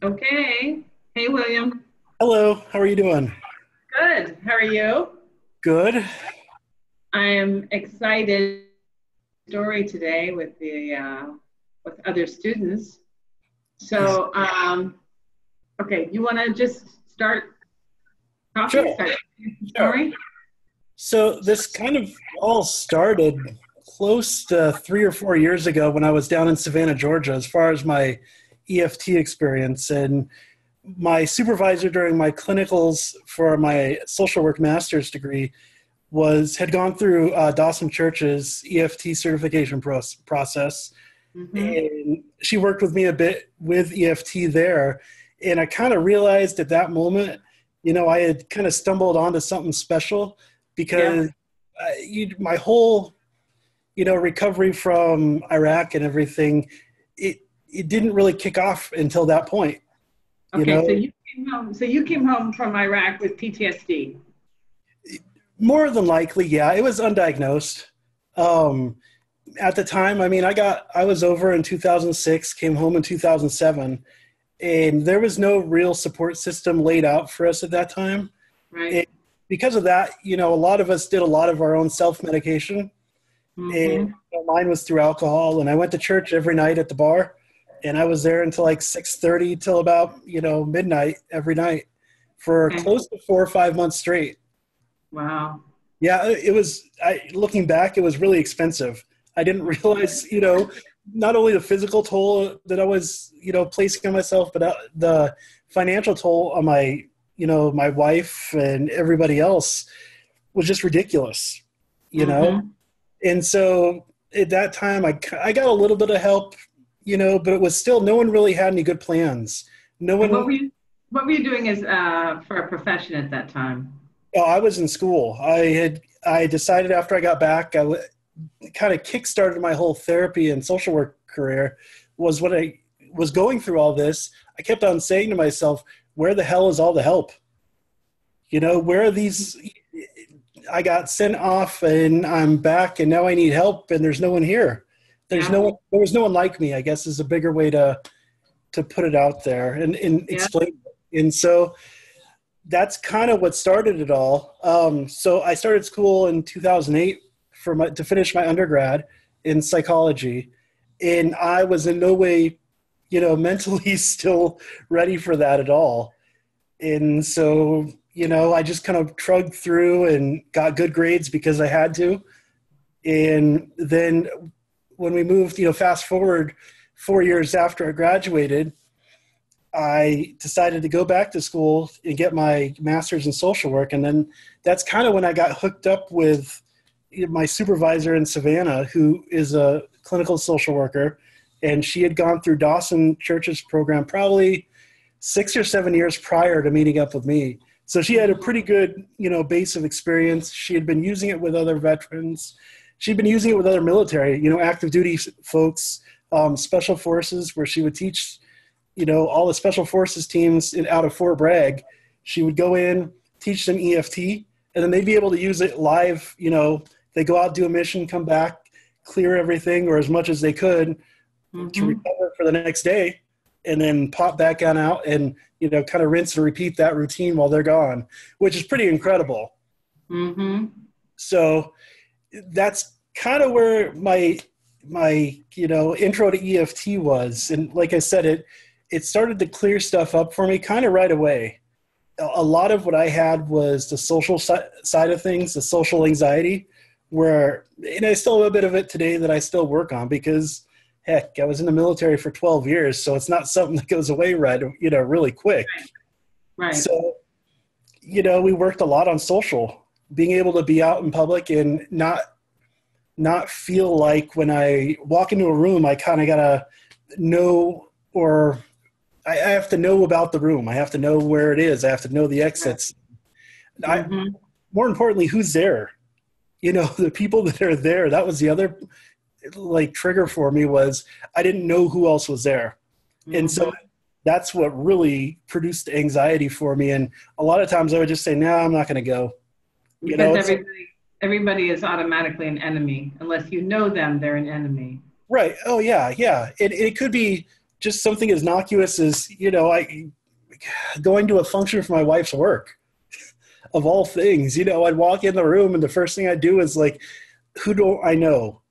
Okay. Hey, William. Hello, how are you doing? Good. How are you? Good. I am excited story today with other students. Is So, okay, you want to just start talking? sure, Start your sure. story. So this kind of all started close to 3 or 4 years ago when I was down in Savannah, Georgia, as far as my EFT experience. And my supervisor during my clinicals for my social work master's degree had gone through Dawson Church's EFT certification process, Mm-hmm. and she worked with me a bit with EFT there. And I kind of realized at that moment, I had kind of stumbled onto something special Yeah. because my whole, recovery from Iraq and everything, it didn't really kick off until that point, you Okay. So know. you came home. So you came home from Iraq with PTSD. More than likely, yeah, it was undiagnosed. Um, at the time, I mean, I was over in 2006, came home in 2007, and there was no real support system laid out for us at that time. Right. And because of that, a lot of us did a lot of our own self medication, and Mm-hmm. mine was through alcohol. And I went to church every night at the bar, and I was there until like 6:30 till about midnight every night for Okay. close to 4 or 5 months straight. Wow. Yeah, it was. Looking back, it was really expensive. I didn't realize, not only the physical toll that I was, placing on myself, but the financial toll on my wife and everybody else was just ridiculous, you know. Mm-hmm. And so at that time, I got a little bit of help, but it was still no one really had any good plans. No And one. what were you doing as for a profession at that time? Oh, I was in school. I decided after I got back, kind of kickstarted my whole therapy and social work career was when I was going through all this. I kept on saying to myself, where the hell is all the help? Where are these? I got sent off and I'm back and now I need help and there's no one here. Yeah. There was no one like me, I guess is a bigger way to put it out there and Yeah. explain it. And so that's kind of what started it all. So I started school in 2008 to finish my undergrad in psychology, and I was in no way, mentally still ready for that at all. And so, I just kind of trudged through and got good grades because I had to. And then when we moved, fast forward 4 years after I graduated, I decided to go back to school and get my master's in social work. And then that's kind of when I got hooked up with my supervisor in Savannah, who is a clinical social worker. And she had gone through Dawson Church's program probably 6 or 7 years prior to meeting up with me. So she had a pretty good, base of experience. She had been using it with other veterans. She'd been using it with other military, active duty folks, special forces, where she would teach all the special forces teams out of Fort Bragg. She would go in, teach them EFT, and then they'd be able to use it live. They go out, do a mission, come back, clear everything or as much as they could to Mm-hmm. recover for the next day, and then pop back on out and, kind of rinse and repeat that routine while they're gone, which is pretty incredible. Mm-hmm. So that's kind of where my intro to EFT was. And like I said, it started to clear stuff up for me kind of right away. A lot of what I had was the social side of things, the social anxiety, and I still have a bit of it today that I still work on because, heck, I was in the military for 12 years, so it's not something that goes away really quick. Right. So, we worked a lot on social, being able to be out in public and not feel like when I walk into a room, I kind of gotta know, or I have to know about the room. I have to know where it is. I have to know the Right. exits. I, Mm-hmm. More importantly, who's there? The people that are there. That was the other like trigger for me was I didn't know who else was there, and so Mm-hmm. that's what really produced anxiety for me. And a lot of times I would just say, "No, I'm not going to go." Because It's like, everybody is automatically an enemy. Unless you know them, they're an enemy. right? Oh yeah, yeah. It could be. just something as innocuous as, I going to a function for my wife's work, of all things. I'd walk in the room and the first thing I'd do is like, who don't I know?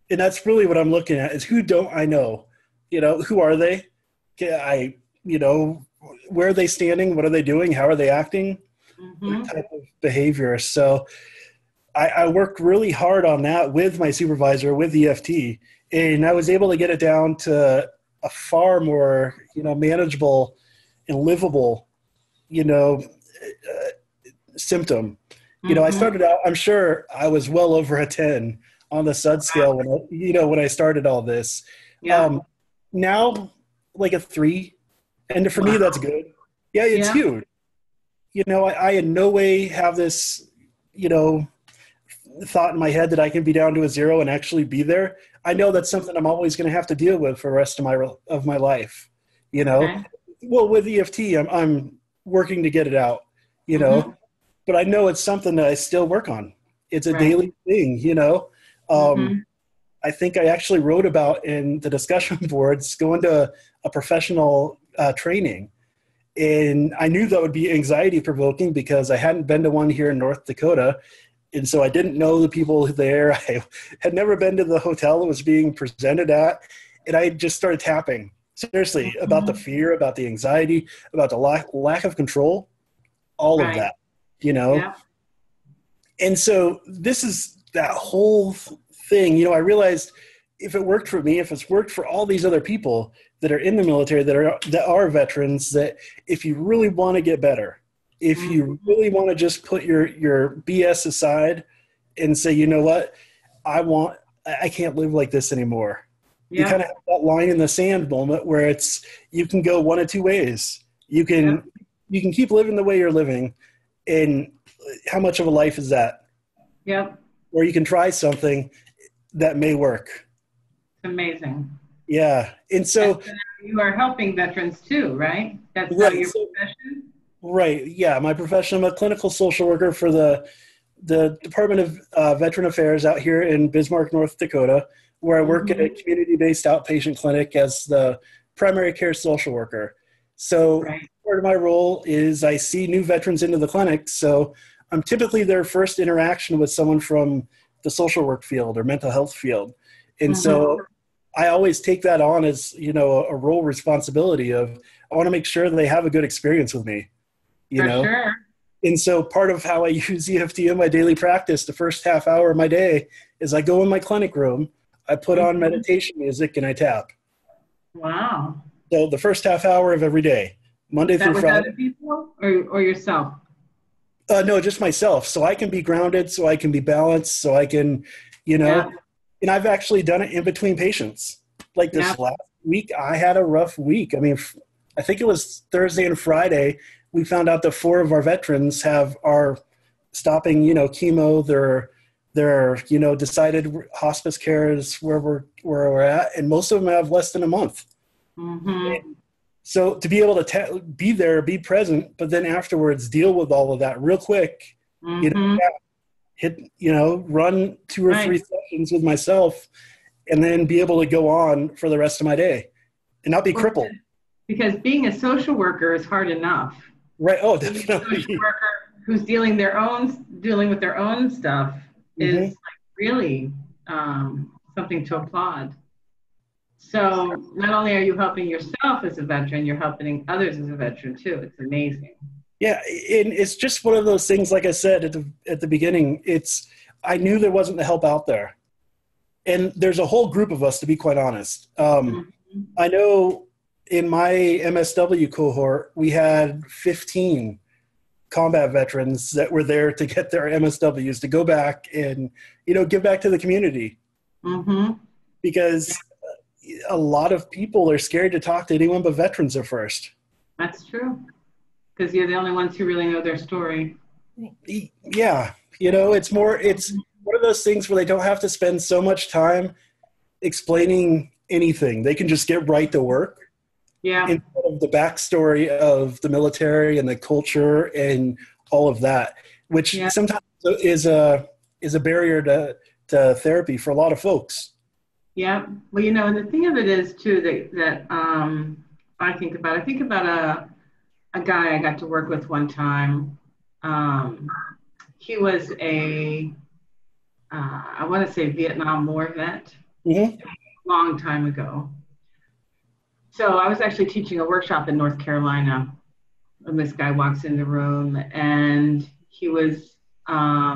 And that's really what I'm looking at, is who don't I know? Who are they? Where are they standing? What are they doing? How are they acting? What type of behavior? So I worked really hard on that with my supervisor, with EFT, and I was able to get it down to a far more, manageable and livable, symptom. I started out, I'm sure I was well over a 10 on the SUD scale when I started all this. Yeah. Now, like a 3. And for me, that's good. Yeah, it's huge. I in no way have this, thought in my head that I can be down to a 0 and actually be there. I know that's something I'm always going to have to deal with for the rest of my life. Okay. Well, with EFT, I'm working to get it out. But I know it's something that I still work on. It's a daily thing. I think I actually wrote about in the discussion boards going to a professional training. And I knew that would be anxiety provoking because I hadn't been to one here in North Dakota. And so I didn't know the people there. I had never been to the hotel it was being presented at. And I just started tapping, seriously, about the fear, about the anxiety, about the lack of control, all of that, Yeah. And so this is that whole thing. I realized if it worked for me, if it's worked for all these other people that are in the military, that are veterans, that if you really want to get better, if you really want to just put your BS aside and say, you know what, I can't live like this anymore. Yeah. You kind of have that line in the sand moment where you can go one of two ways. You can keep living the way you're living, and how much of a life is that? Yep. Or you can try something that may work. It's amazing. Yeah. And so you are helping veterans too, right? That's right, your profession? Right. Yeah. My profession, I'm a clinical social worker for the Department of Veteran Affairs out here in Bismarck, North Dakota, where I work at a community-based outpatient clinic as the primary care social worker. So part of my role is I see new veterans into the clinic. So I'm typically their first interaction with someone from the social work field or mental health field. And so I always take that on as, a role responsibility of, I want to make sure that they have a good experience with me, Sure. And so part of how I use EFT in my daily practice, the first half hour of my day, is I go in my clinic room, I put on meditation music, and I tap. Wow. So the first half hour of every day, Monday through Friday. Other people or yourself? No, just myself. So I can be grounded, so I can be balanced, so I can, and I've actually done it in between patients. Like this last week, I had a rough week. I mean, I think it was Thursday and Friday, we found out that 4 of our veterans are stopping, chemo. They're decided hospice care is where we're at, and most of them have less than a month. So to be able to be there, be present, but then afterwards deal with all of that real quick, run 2 or 3 sessions with myself, and then be able to go on for the rest of my day and not be crippled. Because being a social worker is hard enough. Right. Oh, definitely. A social worker who's dealing with their own stuff is like really something to applaud. So not only are you helping yourself as a veteran, you're helping others as a veteran too. It's amazing. Yeah, and it's just one of those things. Like I said at the beginning, I knew there wasn't the help out there, and there's a whole group of us, to be quite honest. I know in my MSW cohort, we had 15 combat veterans that were there to get their MSWs to go back and give back to the community, because a lot of people are scared to talk to anyone but veterans at first. That's true, because you're the only ones who really know their story. Yeah, it's one of those things where they don't have to spend so much time explaining anything. They can just get right to work. Yeah. Instead of the backstory of the military and the culture and all of that, which sometimes is a barrier to therapy for a lot of folks. Yeah. Well, and the thing of it is too that I think about a guy I got to work with one time. He was I want to say Vietnam War vet, Mm-hmm. long time ago. So I was actually teaching a workshop in North Carolina, and this guy walks in the room, and he was, I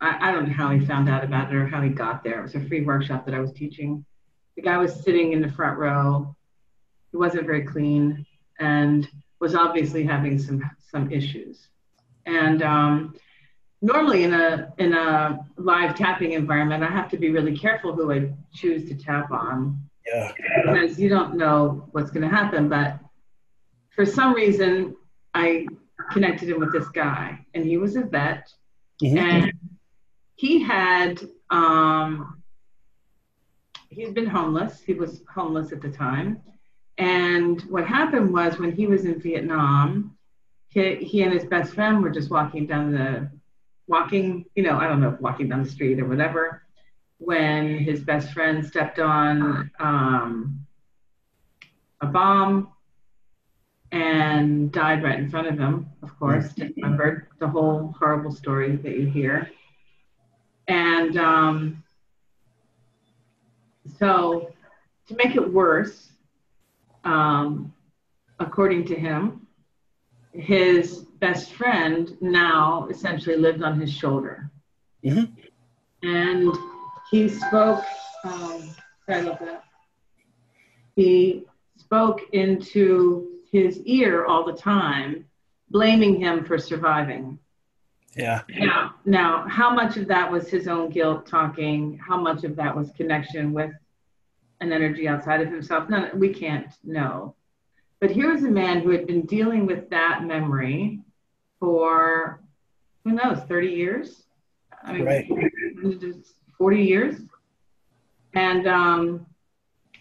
don't know how he found out about it or how he got there. It was a free workshop that I was teaching. The guy was sitting in the front row. He wasn't very clean and was obviously having some issues. And normally in a live tapping environment, I have to be really careful who I choose to tap on. Yeah. Because you don't know what's going to happen. But for some reason, I connected him with this guy, and he was a vet, Mm-hmm. and he had he'd been homeless. He was homeless at the time. And what happened was when he was in Vietnam, he and his best friend were just walking, I don't know if walking down the street or whatever, when his best friend stepped on a bomb and died right in front of him, of course. Remembered the whole horrible story that you hear. And so to make it worse, according to him, his best friend now essentially lived on his shoulder. Mm-hmm. And he spoke, sorry about that. He spoke into his ear all the time, blaming him for surviving. Yeah. Now, how much of that was his own guilt talking? How much of that was connection with an energy outside of himself? None, we can't know. But here was a man who had been dealing with that memory for, who knows, 30 years? I mean, right. 40 years. And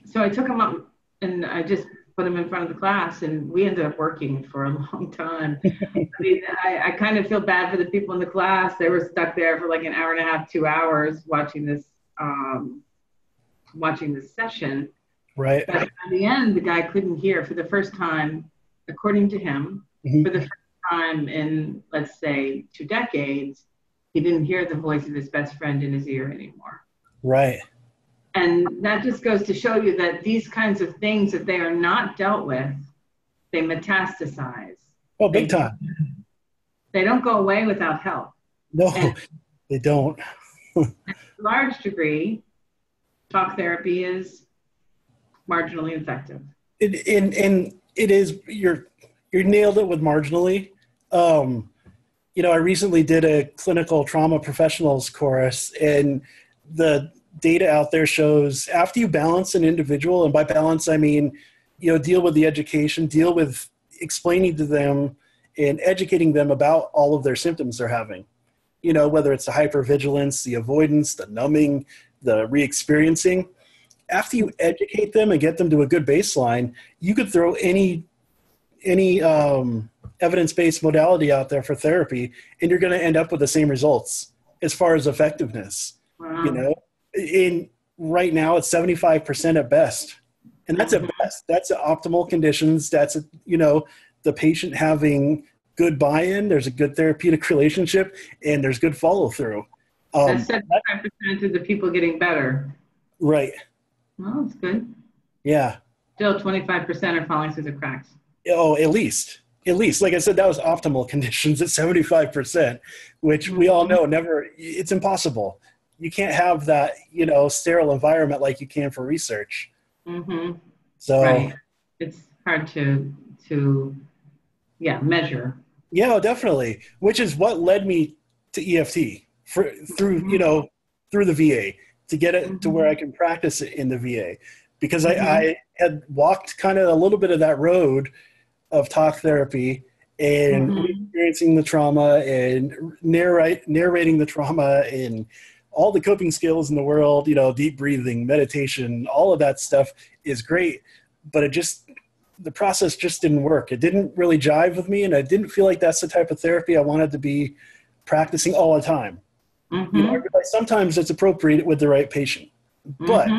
so I took him up and I just put him in front of the class, and we ended up working for a long time. I mean, I kind of feel bad for the people in the class. They were stuck there for like an hour and a half, 2 hours watching this session. Right. But at the end, the guy couldn't hear for the first time, according to him, Mm-hmm. for the first time in, let's say, 2 decades, he didn't hear the voice of his best friend in his ear anymore. Right. And that just goes to show you that these kinds of things, if they are not dealt with, they metastasize. Oh, big time. They don't go away without help. No, and they don't. to a large degree, talk therapy is marginally effective. And it is, you're nailed it with marginally. I recently did a clinical trauma professionals course, and the data out there shows after you balance an individual, and by balance I mean, deal with the education, deal with explaining to them and educating them about all of their symptoms they're having, whether it's the hypervigilance, the avoidance, the numbing, the re-experiencing. After you educate them and get them to a good baseline, you could throw any evidence-based modality out there for therapy, and you're going to end up with the same results as far as effectiveness. Wow. Right now it's 75% at best, and that's at best. That's optimal conditions. That's the patient having good buy-in. There's a good therapeutic relationship, and there's good follow-through. That's 75% of the people getting better. Right. Well, that's good. Yeah. Still 25% are falling through the cracks. Oh, at least. Like I said, that was optimal conditions at 75%, which we all know it's impossible. You can't have that, sterile environment like you can for research. Mm-hmm. So right. It's hard to measure. Yeah, definitely. Which is what led me to EFT through the VA, to get it to where I can practice it in the VA, because I had walked kind of a little bit of that road of talk therapy and experiencing the trauma and narrating the trauma and all the coping skills in the world, deep breathing, meditation, all of that stuff is great. But the process just didn't work. It didn't really jive with me. And I didn't feel like that's the type of therapy I wanted to be practicing all the time. Sometimes it's appropriate with the right patient, but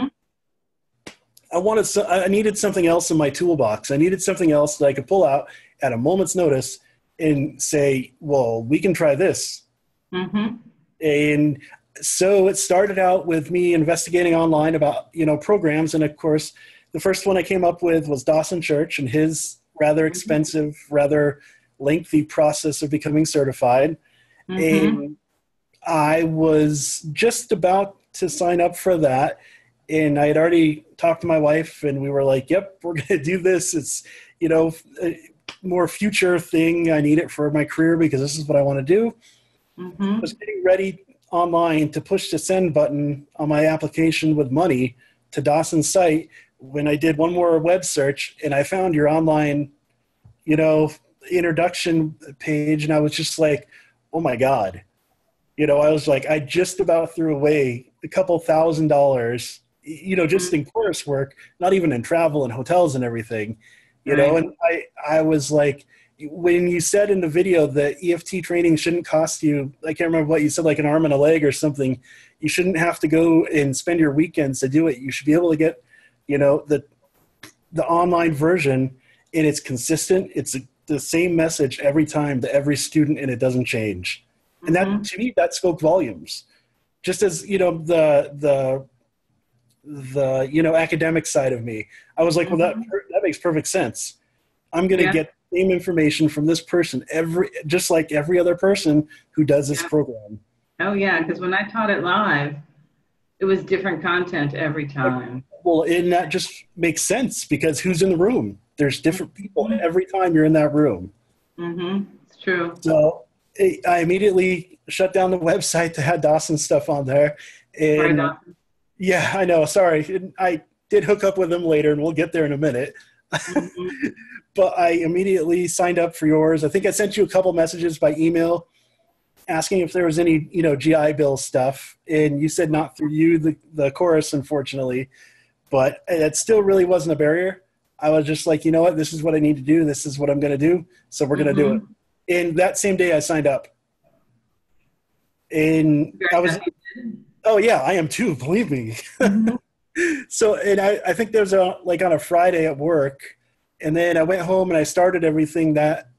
I needed something else in my toolbox. I needed something else that I could pull out at a moment's notice and say, well, we can try this. Mm-hmm. And so it started out with me investigating online about, programs. And of course, the first one I came up with was Dawson Church and his rather expensive, rather lengthy process of becoming certified. Mm-hmm. And I was just about to sign up for that. And I had already talked to my wife and we were like, yep, we're going to do this. It's, a more future thing. I need it for my career because this is what I want to do. Mm-hmm. I was getting ready online to push the send button on my application with money to Dawson's site when I did one more web search and I found your online, introduction page. And I was just like, oh my God. I was like, I just about threw away a couple $1,000s, just in coursework, not even in travel and hotels and everything, Right. and I was like, when you said in the video that EFT training shouldn't cost you, I can't remember what you said, like an arm and a leg or something, you shouldn't have to go and spend your weekends to do it. You should be able to get, the online version, and it's consistent. It's the same message every time to every student, and it doesn't change. And that, to me, that spoke volumes. Just as, the academic side of me, I was like, well, that makes perfect sense. I'm going to get the same information from this person just like every other person who does this program. Oh yeah, because when I taught it live, it was different content every time. Well, and that just makes sense because who's in the room? There's different people every time you're in that room. Mm-hmm. It's true. So I immediately shut down the website to have Dawson stuff on there. And yeah, I know. Sorry. I did hook up with them later, and we'll get there in a minute. Mm-hmm. But I immediately signed up for yours. I think I sent you a couple messages by email asking if there was any, GI Bill stuff. And you said not through you, the course, unfortunately. But that still really wasn't a barrier. I was just like, you know what? This is what I need to do. This is what I'm going to do. So we're going to do it. And that same day I signed up. And I was, oh yeah, I am too, believe me. Mm-hmm. So, and I think there was on a Friday at work, and then I went home and I started everything that,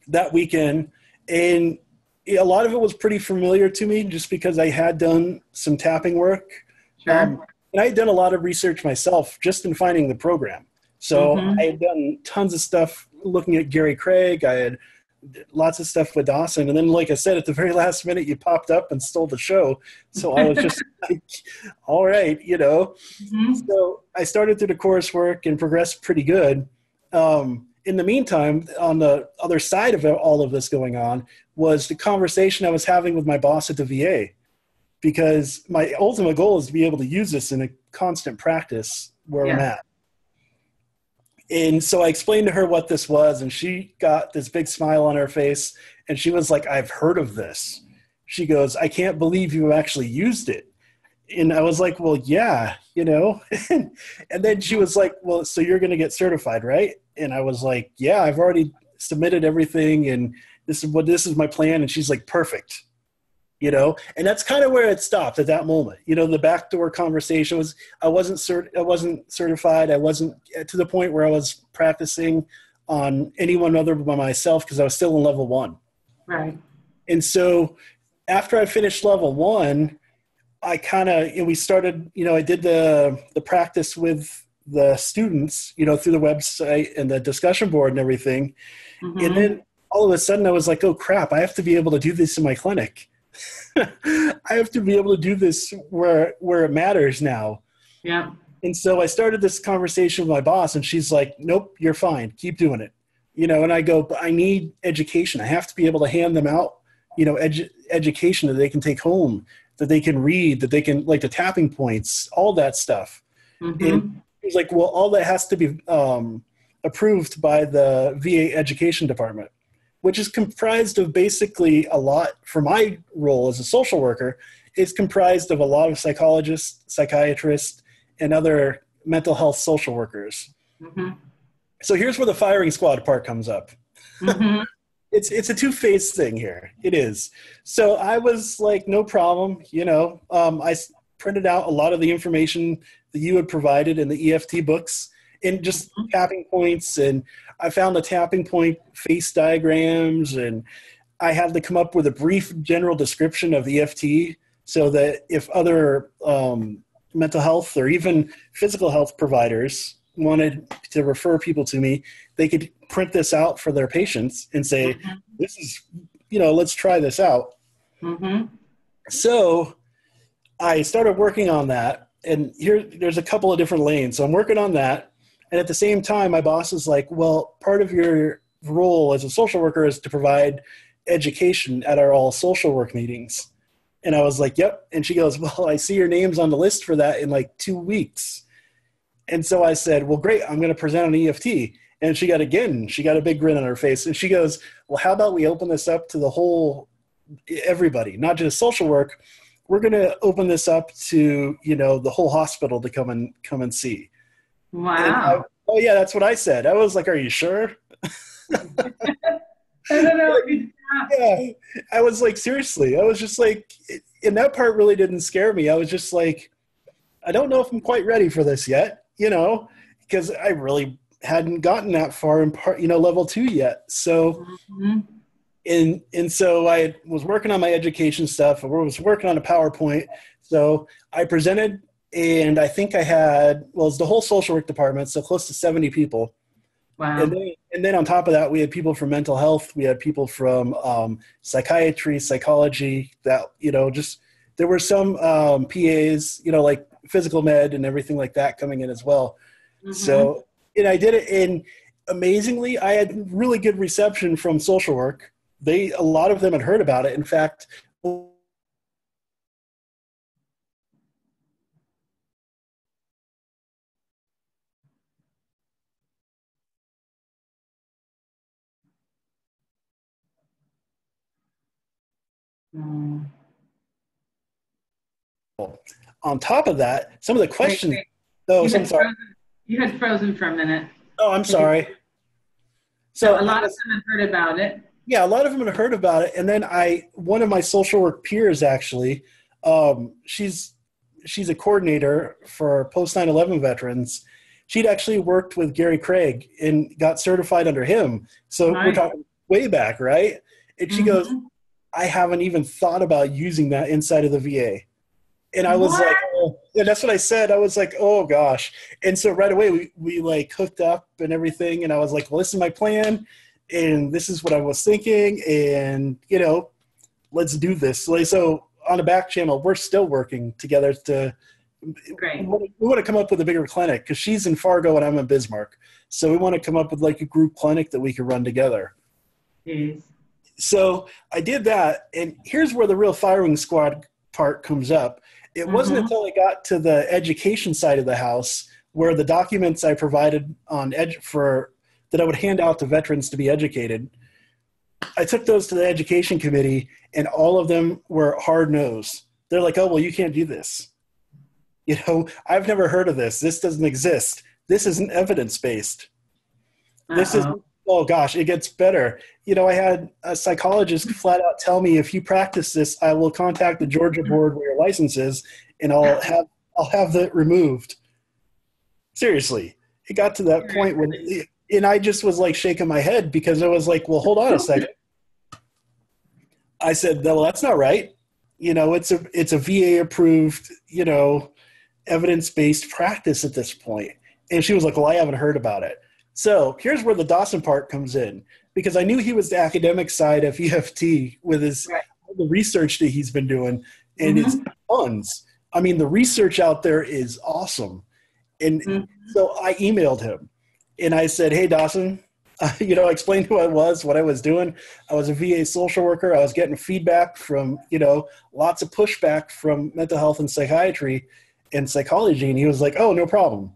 that weekend. And a lot of it was pretty familiar to me just because I had done some tapping work. Sure. And I had done a lot of research myself just in finding the program. So I had done tons of stuff looking at Gary Craig. I had lots of stuff with Dawson. And then, like I said, at the very last minute, you popped up and stole the show. So I was just like, all right, So I started through the coursework and progressed pretty good. In the meantime, on the other side of all of this going on was the conversation I was having with my boss at the VA, because my ultimate goal is to be able to use this in a constant practice where I'm at. And so I explained to her what this was, and she got this big smile on her face, and she was like, I've heard of this. She goes, I can't believe you actually used it. And I was like, well, yeah, and then she was like, well, so you're going to get certified, right? And I was like, yeah, I've already submitted everything, and this is my plan. And she's like, perfect. And that's kind of where it stopped at that moment. The backdoor conversation was, I wasn't certified. I wasn't to the point where I was practicing on anyone other than myself because I was still in level 1. Right. And so after I finished level 1, we started, I did the practice with the students, through the website and the discussion board and everything. Mm-hmm. And then all of a sudden I was like, oh crap, I have to be able to do this in my clinic. I have to be able to do this where it matters now. Yeah. And so I started this conversation with my boss, and she's like, nope, you're fine. Keep doing it. And I go, but I need education. I have to be able to hand them out, education that they can take home, that they can read, that they can, like the tapping points, all that stuff. Mm-hmm. And he's like, well, all that has to be approved by the VA education department, which is comprised of basically a lot, for my role as a social worker, it's comprised of a lot of psychologists, psychiatrists, and other mental health social workers. Mm-hmm. So here's where the firing squad part comes up. Mm-hmm. It's a two-phase thing here. It is. So I was like, no problem. I printed out a lot of the information that you had provided in the EFT books and just tapping points. And I found the tapping point face diagrams, and I had to come up with a brief general description of EFT so that if other mental health or even physical health providers wanted to refer people to me, they could print this out for their patients and say, this is, let's try this out. So I started working on that, and there's a couple of different lanes. So I'm working on that. And at the same time, my boss is like, well, part of your role as a social worker is to provide education at our all social work meetings. And I was like, yep. And she goes, well, I see your name's on the list for that in like 2 weeks. And so I said, well, great, I'm going to present on EFT. And she got a big grin on her face. And she goes, well, how about we open this up to the whole, everybody, not just social work. We're going to open this up to, the whole hospital to come and see. Wow. Oh yeah, that's what I said. I was like, are you sure? I don't know. Yeah, I was like, seriously. I was just like, and that part really didn't scare me. I was just like, I don't know if I'm quite ready for this yet, because I really hadn't gotten that far in level 2 yet. So, and so I was working on my education stuff. I was working on a PowerPoint. So I presented, and I think I had, it's the whole social work department, so close to 70 people. Wow. And then on top of that, we had people from mental health. We had people from psychiatry, psychology, that, there were some PAs, like physical med and everything like that coming in as well. So, and I did it, and amazingly, I had really good reception from social work. A lot of them had heard about it. In fact, on top of that, some of the questions. Oh, I'm sorry. You had frozen for a minute. Oh, I'm sorry. So a lot of them have heard about it. Yeah, a lot of them had heard about it. And then one of my social work peers, actually, she's a coordinator for post 9/11 veterans. She'd actually worked with Gary Craig and got certified under him. So We're talking way back, right? And she goes, I haven't even thought about using that inside of the VA. And I was like, oh, yeah, that's what I said. I was like, oh gosh. And so right away we like hooked up and everything. And I was like, well, this is my plan. And this is what I was thinking. And, let's do this. So on the back channel, we're still working together we want to come up with a bigger clinic, because she's in Fargo and I'm in Bismarck. So we want to come up with like a group clinic that we could run together. Yes. So I did that. And here's where the real firing squad part comes up. It wasn't until I got to the education side of the house where the documents I provided that I would hand out to veterans to be educated, I took those to the education committee, and all of them were hard nosed. They're like, oh, well, you can't do this. I've never heard of this. This doesn't exist. This isn't evidence-based. This is, oh gosh, it gets better. I had a psychologist flat out tell me, if you practice this, I will contact the Georgia board where your license is, and I'll have that removed. Seriously, it got to that point and I just was like shaking my head, because I was like, well, hold on a second. I said, well, that's not right. It's a VA approved, evidence-based practice at this point. And she was like, well, I haven't heard about it. So here's where the Dawson part comes in, because I knew he was the academic side of EFT with the research that he's been doing and his funds. I mean, the research out there is awesome. And so I emailed him and I said, hey, Dawson, I explained who I was, what I was doing. I was a VA social worker. I was getting feedback from, lots of pushback from mental health and psychiatry and psychology. And he was like, oh, no problem.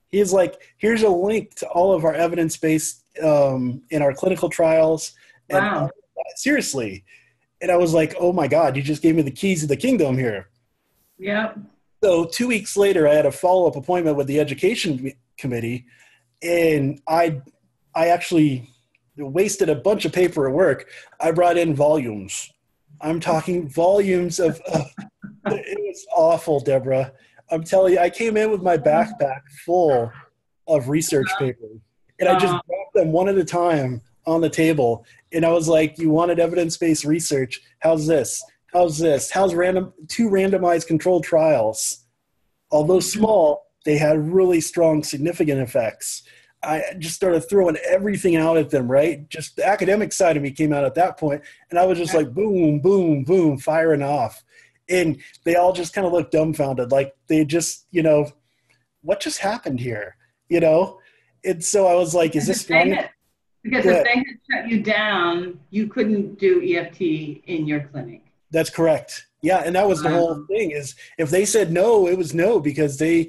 He's like, here's a link to all of our evidence-based in our clinical trials. And wow. Seriously. And I was like, oh my God, you just gave me the keys to the kingdom here. Yeah. So 2 weeks later, I had a follow-up appointment with the education committee, and I actually wasted a bunch of paperwork. I brought in volumes. I'm talking volumes of it was awful, Deborah. I'm telling you, I came in with my backpack full of research papers, and I just dropped them one at a time on the table. And I was like, you wanted evidence-based research. How's this? How's this? How's two randomized controlled trials? Although small, they had really strong, significant effects. I just started throwing everything out at them, right? Just the academic side of me came out at that point, and I was just like, boom, boom, boom, firing off. And they all just kind of looked dumbfounded, like they just, what just happened here, And so I was like, is this strong? Because if they had shut you down, you couldn't do EFT in your clinic. That's correct. Yeah, and that was the whole thing, is if they said no, it was no, because they're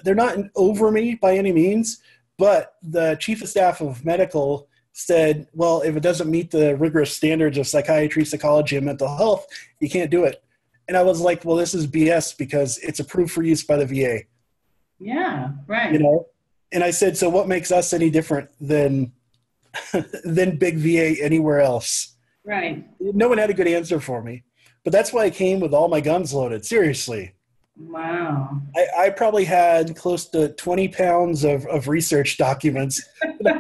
not over me by any means, but the chief of staff of medical said, well, if it doesn't meet the rigorous standards of psychiatry, psychology, and mental health, you can't do it. And I was like, well, this is BS, because it's approved for use by the VA. Yeah, right. And I said, so what makes us any different than big VA anywhere else? Right. No one had a good answer for me. But that's why I came with all my guns loaded. Seriously. Wow. I probably had close to 20 pounds of research documents. You're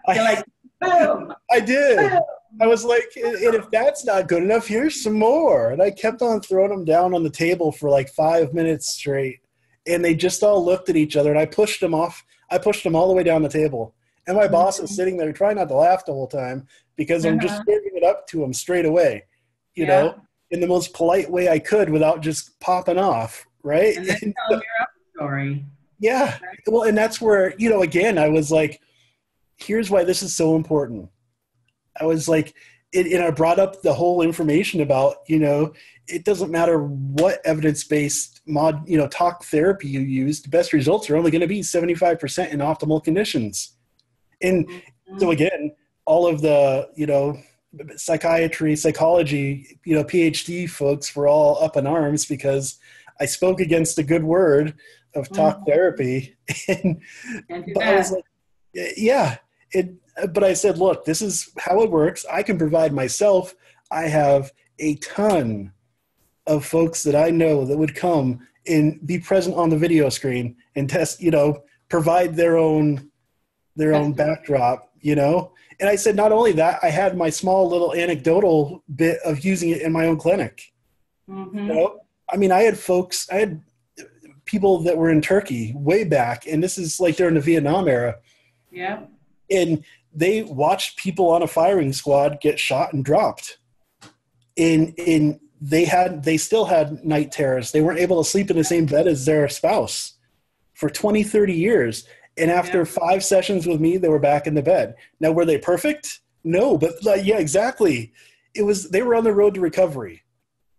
like, boom. I did. Boom. I was like, and if that's not good enough, here's some more. And I kept on throwing them down on the table for like 5 minutes straight. And they just all looked at each other, and I pushed them off. I pushed them all the way down the table. And my boss is sitting there trying not to laugh the whole time, because I'm just serving it up to him straight away, you know, in the most polite way I could without just popping off, right? And then tell them your own story. Yeah. Right? Well, and that's where, again, I was like, here's why this is so important. I was like, and I brought up the whole information about, it doesn't matter what evidence-based talk therapy you use, the best results are only going to be 75% in optimal conditions. And so again, all of the, psychiatry, psychology, PhD folks were all up in arms because I spoke against the good word of talk therapy. But I was like, yeah. But I said, look, this is how it works. I can provide myself. I have a ton of folks that I know that would come and be present on the video screen and test, provide their own backdrop, And I said, not only that, I had my small little anecdotal bit of using it in my own clinic. I mean, I had people that were in Turkey way back, and this is like during the Vietnam era. Yeah. And they watched people on a firing squad get shot and dropped. And they still had night terrors. They weren't able to sleep in the same bed as their spouse for 20, 30 years. And after 5 sessions with me, they were back in the bed. Now, were they perfect? No, but yeah, exactly. They were on the road to recovery.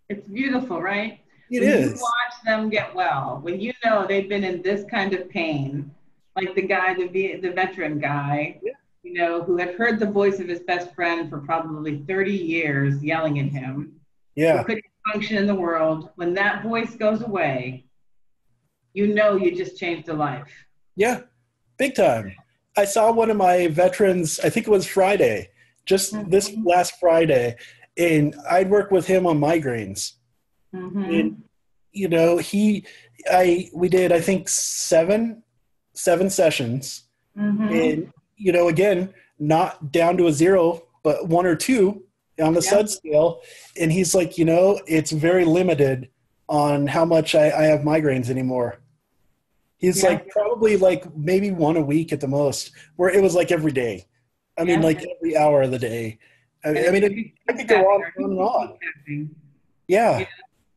It's beautiful, right? It is. You watch them get well, when they've been in this kind of pain, like the guy, the veteran guy, who had heard the voice of his best friend for probably 30 years yelling at him. Yeah. Who couldn't function in the world. When that voice goes away, you just changed a life. Yeah, big time. I saw one of my veterans, I think it was Friday, just this last Friday, and I'd work with him on migraines. And, we did, I think, seven sessions. And, again, not down to a 0, but 1 or 2 on the SUD scale. And he's like, it's very limited on how much I have migraines anymore. He's like, probably like maybe 1 a week at the most, where it was like every day. I mean, like every hour of the day. I mean, I could go on and on. Tapping. Yeah.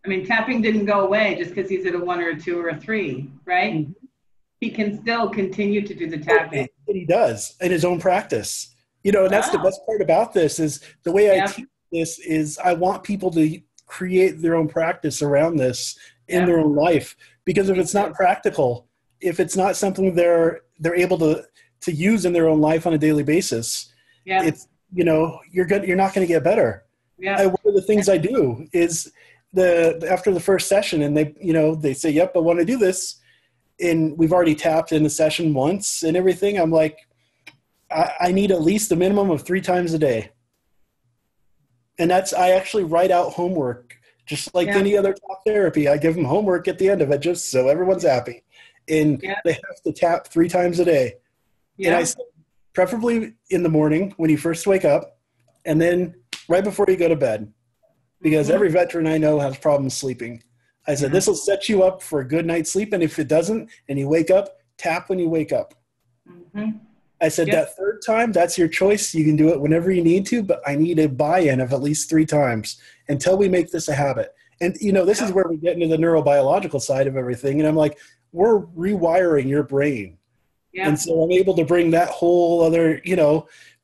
I mean, tapping didn't go away just because he's at a 1 or a 2 or a 3, right? He can still continue to do the tapping. And he does in his own practice. And that's the best part about this is the way I teach this is I want people to create their own practice around this in their own life. Because if it's not practical, if it's not something they're able to use in their own life on a daily basis, it's you're not going to get better. Yeah. One of the things I do is after the first session, and they say, "Yep, I want to do this," and we've already tapped in the session once and everything. I'm like, I need at least a minimum of 3 times a day. And I actually write out homework, just like Yeah. any other talk therapy. I give them homework at the end of it, just so everyone's happy. And Yeah. they have to tap 3 times a day. And I Yeah. say, preferably in the morning when you first wake up, and then right before you go to bed, because Mm-hmm. every veteran I know has problems sleeping. I said, Yeah. this will set you up for a good night's sleep. And if it doesn't, and you wake up, tap when you wake up. Mm-hmm. I said, Yep. that third time, that's your choice. You can do it whenever you need to, but I need a buy-in of at least 3 times until we make this a habit. And, this is Yep. where we get into the neurobiological side of everything. And I'm like, we're rewiring your brain. And Yep. so I'm able to bring that whole other,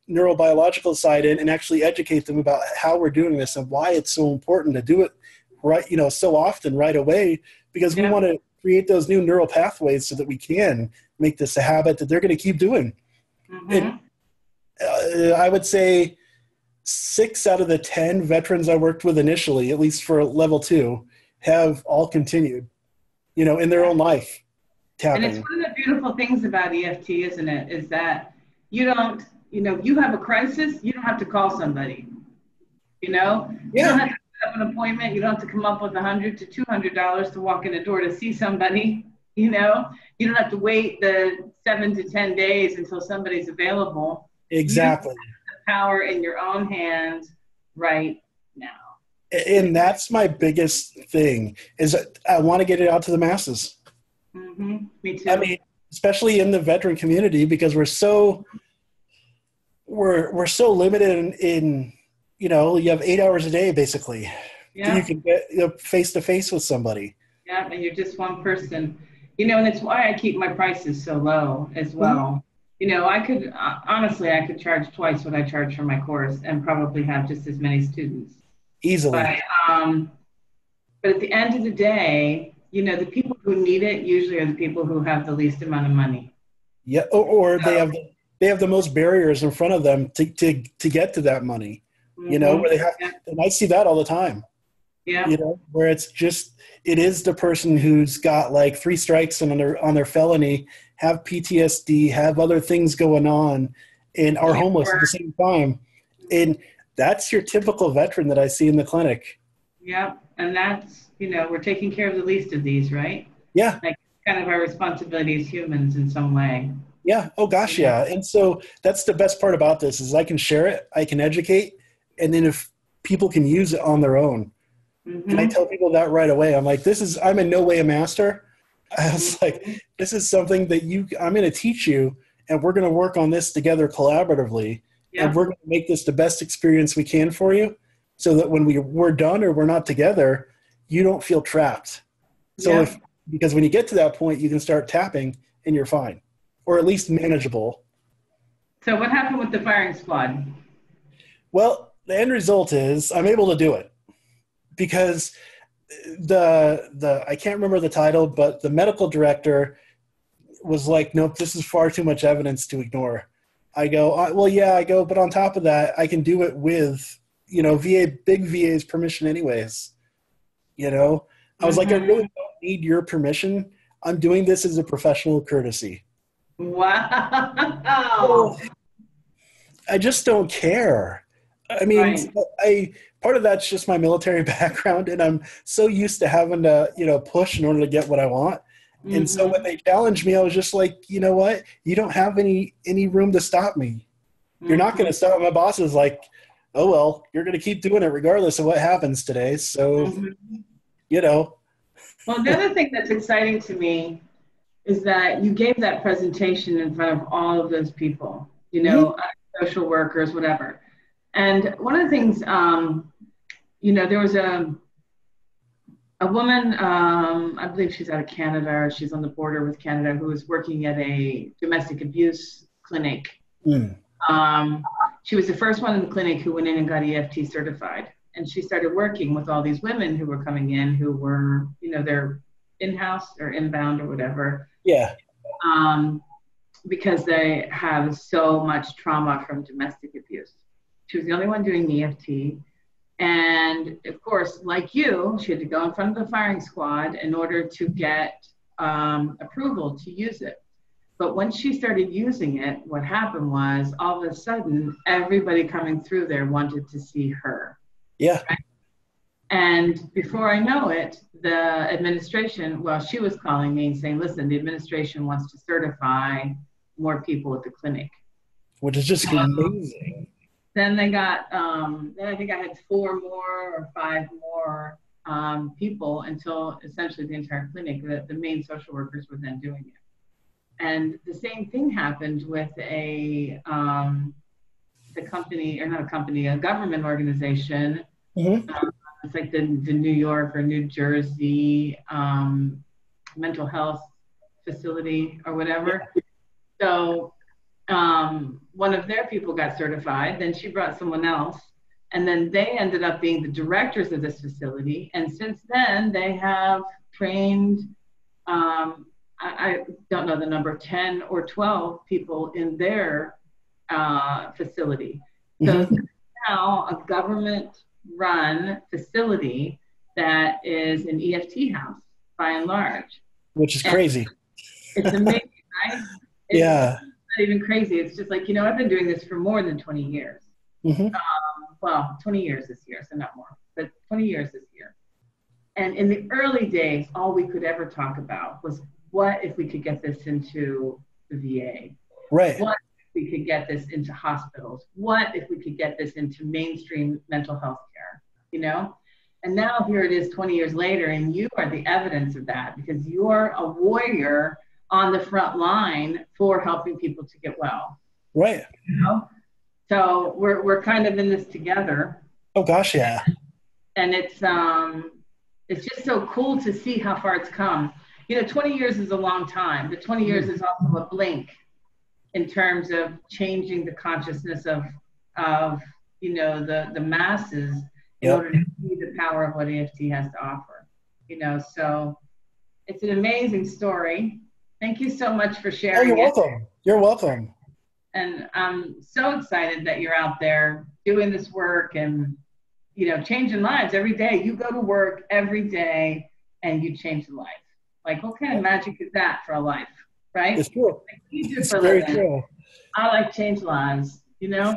neurobiological side in and actually educate them about how we're doing this and why it's so important to do it right, so often right away, because we Yep. want to create those new neural pathways so that we can make this a habit that they're going to keep doing. And Mm-hmm. I would say 6 out of the 10 veterans I worked with initially, at least for level 2, have all continued, in their own life And it's tapping. one of the beautiful things about EFT, isn't it? Is that you don't, you have a crisis, you don't have to call somebody. You don't Yeah, have to set up an appointment. You don't have to come up with $100 to $200 to walk in the door to see somebody. You don't have to wait the 7 to 10 days until somebody's available. You have exactly. the power in your own hands right now. And that's my biggest thing is I want to get it out to the masses. Mm-hmm. Me too. I mean, especially in the veteran community, because we're so limited in you have 8 hours a day basically that you Yeah. can get face to face with somebody. Yeah. And you're just one person. And it's why I keep my prices so low as Mhm. well. I could honestly, I could charge twice what I charge for my course and probably have just as many students. Easily. But um, but at the end of the day, the people who need it usually are the people who have the least amount of money. Yeah, or So, they have the most barriers in front of them to get to that money. mm-hmm. Where they have, Yeah, and I see that all the time. yeah, Where it is the person who's got like 3 strikes on their felony, have PTSD, have other things going on, and are can't homeless at the work. same time. And that's your typical veteran that I see in the clinic. Yeah, and that's we're taking care of the least of these, right? Yeah, Like kind of our responsibility as humans in some way. yeah. Oh gosh, You know? yeah. And so that's the best part about this is I can share it, I can educate, and then if people can use it on their own. And I Mm-hmm. tell people that right away. I'm like, I'm in no way a master. I was like, Mm-hmm. this is something that I'm going to teach you, and we're going to work on this together collaboratively, and Yeah, we're going to make this the best experience we can for you, so that when we're done or we're not together, you don't feel trapped. So yeah. because when you get to that point, you can start tapping and you're fine, or at least manageable. So what happened with the firing squad? Well, the end result is I'm able to do it because the I can't remember the title, but the medical director was like, nope, this is far too much evidence to ignore. I go, well, yeah, I go, but on top of that, I can do it with, big VA's permission anyways. I was like, I Mm-hmm. really don't need your permission. I'm doing this as a professional courtesy. Wow. Well, I just don't care. I mean, Right. part of that's just my military background, and I'm so used to having to, push in order to get what I want. And so when Mm-hmm. they challenged me, I was just like, you know what? You don't have any room to stop me. You're not going Mm-hmm. to stop. My boss is like, oh well, you're going to keep doing it regardless of what happens today. So, Mm-hmm. you know, Well, the other thing that's exciting to me is that you gave that presentation in front of all of those people, mhm, social workers, whatever. And one of the things, there was a woman, I believe she's out of Canada, or she's on the border with Canada, who was working at a domestic abuse clinic. mm, Um, she was the first one in the clinic who went in and got EFT certified. And she started working with all these women who were coming in who were, they're in-house or inbound or whatever, yeah, because they have so much trauma from domestic abuse. She was the only one doing EFT. And of course, like you, she had to go in front of the firing squad in order to get approval to use it. But once she started using it, what happened was all of a sudden, everybody coming through there wanted to see her. Yeah. Right? And before I know it, the administration, well, she was calling me and saying, listen, the administration wants to certify more people at the clinic. Which is just amazing. Then they got, then I think I had 4 more or 5 more people until essentially the entire clinic, the main social workers were then doing it. And the same thing happened with the company, or not a company, a government organization. It's like the New York or New Jersey mental health facility or whatever. So one of their people got certified, then she brought someone else, and then they ended up being the directors of this facility. And since then, they have trained, I don't know the number, 10 or 12 people in their facility. So now a government-run facility that is an EFT house, by and large. Which is crazy. It's amazing, right? Yeah. Not even crazy. It's just like, I've been doing this for more than 20 years. Well, 20 years this year, so not more, but 20 years this year. And in the early days, all we could ever talk about was, what if we could get this into the VA? Right. What if we could get this into hospitals? What if we could get this into mainstream mental health care, And now here it is 20 years later, and you are the evidence of that, because you're a warrior on the front line for helping people to get well. Right. So we're kind of in this together. Oh gosh, yeah. And it's just so cool to see how far it's come. 20 years is a long time, but 20 years is also a blink in terms of changing the consciousness of the masses in order to see the power of what EFT has to offer. So it's an amazing story. Thank you so much for sharing. Oh, you're welcome. You're welcome. And I'm so excited that you're out there doing this work and, changing lives every day. You go to work every day and you change a life. Like, what kind of magic is that for a life, right? It's true. Like, you do it's for very living. true. I like change lives, I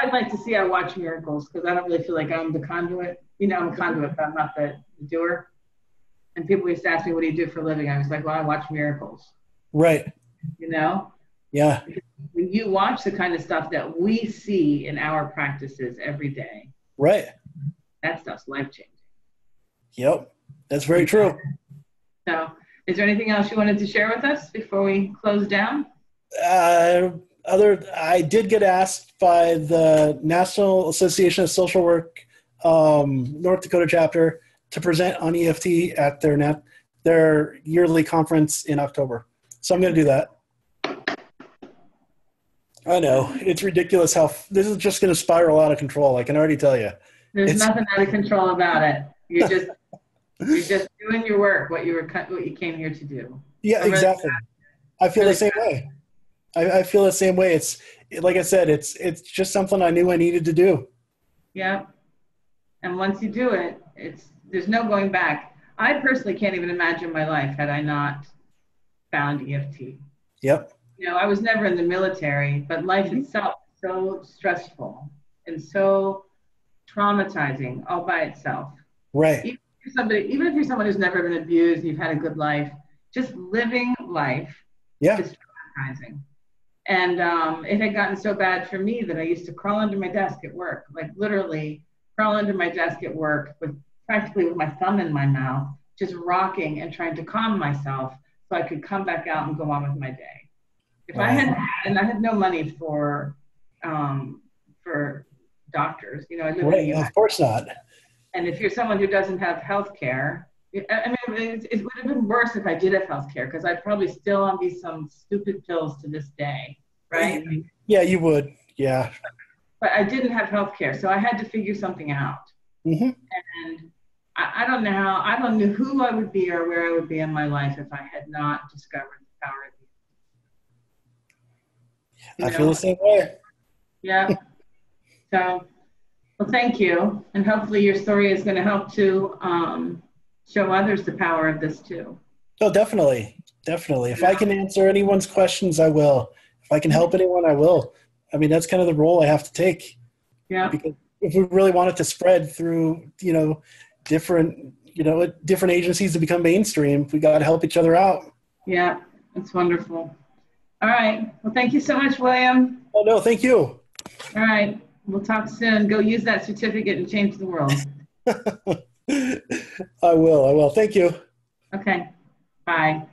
would like to see I watch miracles, because I don't really feel like I'm the conduit. I'm a conduit, but I'm not the doer. And people used to ask me, what do you do for a living? I was like, well, I watch miracles. Right. Yeah. Because when you watch the kind of stuff that we see in our practices every day. Right. That stuff's life-changing. Yep. That's very true. So is there anything else you wanted to share with us before we close down? I did get asked by the National Association of Social Work North Dakota chapter to present on EFT at their yearly conference in October. So I'm going to do that. I know. It's ridiculous how this is just going to spiral out of control. I can already tell you. There's nothing out of control about it. You're just doing your work, what you came here to do. Yeah, exactly. I feel the same way. I feel the same way. It's like I said, it's just something I knew I needed to do. Yeah. And once you do it, there's no going back. I personally can't even imagine my life had I not found EFT. Yep. I was never in the military, but life itself is so stressful and so traumatizing all by itself. Right. Even if you're someone who's never been abused and you've had a good life, just living life is traumatizing. And it had gotten so bad for me that I used to crawl under my desk at work, like literally crawl under my desk at work practically with my thumb in my mouth, just rocking and trying to calm myself so I could come back out and go on with my day. If I had no money for doctors, I live in the US. Of course not. And if you're someone who doesn't have health care, it would have been worse if I did have health care, because I'd probably still on some stupid pills to this day, right? Yeah, you would. Yeah. But I didn't have health care, so I had to figure something out. Mm-hmm. And I don't know who I would be or where I would be in my life if I had not discovered the power of I feel the same way. Yeah. So, well, thank you. And hopefully your story is going to help to show others the power of this too. Oh, definitely. Definitely. If I can answer anyone's questions, I will. If I can help anyone, I will. I mean, that's kind of the role I have to take. Yeah. Because if we really want it to spread through, different, different agencies to become mainstream, we got to help each other out. Yeah, that's wonderful. All right. Well, thank you so much, William. Oh, no, thank you. All right. We'll talk soon. Go use that certificate and change the world. I will. Thank you. Okay. Bye.